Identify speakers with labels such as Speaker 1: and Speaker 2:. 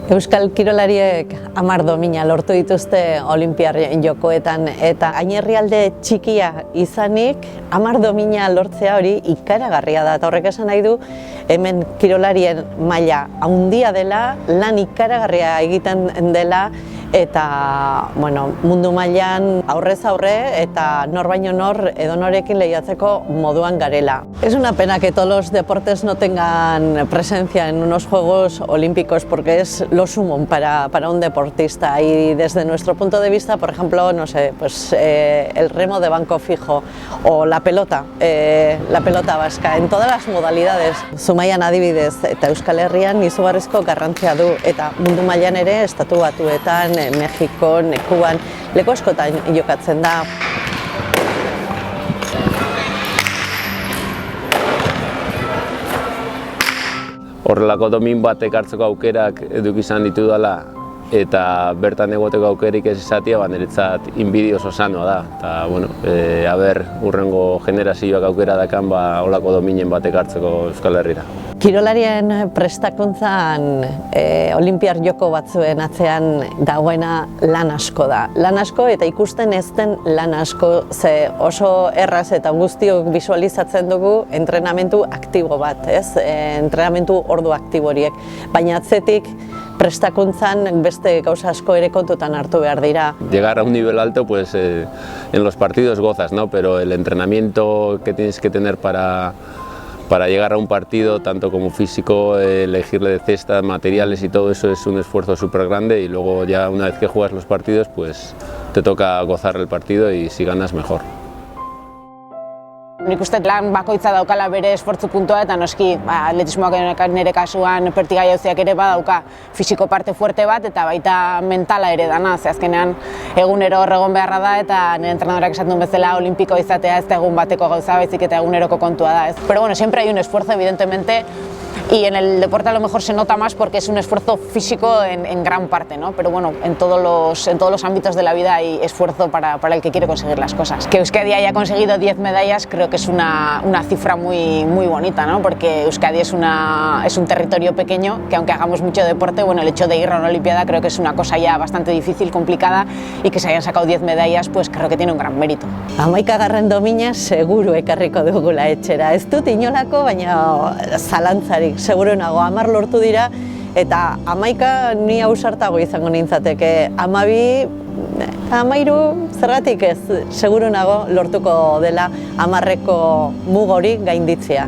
Speaker 1: Euskal kirolariek 10 domina lortu dituzte Olinpiar Jokoetan eta gainherrialde txikia izanik 10 domina lortzea hori ikaragarria da. Eta horrek esan nahi du hemen kirolarien maila handia dela, lan ikaragarria egiten dela eta mundu mailan aurrez aurre eta nor baino nor edonorekin lehiatzeko moduan garela. Es una pena que todos los deportes no tengan presencia en unos Juegos Olímpicos porque es lo sumo para un deportista y desde nuestro punto de vista, por ejemplo, no sé, pues el remo de banco fijo o la pelota vasca en todas las modalidades. Zumaian adibidez eta Euskal Herrian izugarrizko garrantzia du eta mundu mailan ere Estatu Batuetan, Mexikon, Kuban, leku askotan jokatzen da.
Speaker 2: Horrelako domin batek hartzeko aukerak eduki izan ditudala eta bertan egoteko aukerik ez izatea, niretzat inbidio oso sanoa da. Eta, urrengo generazioak aukera dakan holako dominen batek hartzeko Euskal Herrira.
Speaker 1: Kirolarien prestakuntzan Olinpiar Joko batzuen atzean dagoena lan asko da. Lan asko eta ikusten ez den lan asko, ze oso erraz eta guztiok visualizatzen dugu entrenamendu aktibo bat, ez? Entrenamendu ordu aktibo horiek, baina atzetik prestakuntzan beste gauza asko ere kontutan hartu behar dira.
Speaker 2: Llegar a un nivel alto, pues en los partidos gozas, ¿no? Pero el entrenamiento que tienes que tener para llegar a un partido, tanto como físico, elegirle de cestas, materiales y todo eso es un esfuerzo súper grande y luego ya una vez que juegas los partidos, pues te toca gozar el partido y si ganas mejor.
Speaker 3: Nik uste lan bakoitza daukala bere esfortzu puntua eta noski atletismoak nire kasuan pertigai hauziak ere badauka fisiko parte fuerte bat eta baita mentala ere dana, ze azkenean egunero horregon beharra da eta nire entrenadorak esaten duen bezala olimpiko izatea ez da egun bateko gauza baizik eta eguneroko kontua da. Pero bueno, siempre hay un esfuerzo evidentemente y en el deporte a lo mejor se nota más porque es un esfuerzo físico en gran parte, ¿no? Pero bueno, en todos los ámbitos de la vida hay esfuerzo para el que quiere conseguir las cosas. Que Euskadi haya conseguido 10 medallas creo que es una cifra muy bonita, ¿no? Porque Euskadi es un territorio pequeño que aunque hagamos mucho deporte, bueno, el hecho de ir a una olimpiada creo que es una cosa ya bastante difícil, complicada y que se hayan sacado 10 medallas pues creo que tiene un gran mérito.
Speaker 1: 11 domina seguru ekarriko dugula etxera. Ez dut inolako, baina zalantzarik. Seguro nago, 10 lortu dira, eta 11 ni ausartago izango nintzateke. 12, 13, zergatik ez, seguro nago lortuko dela 10eko mugori gainditzea.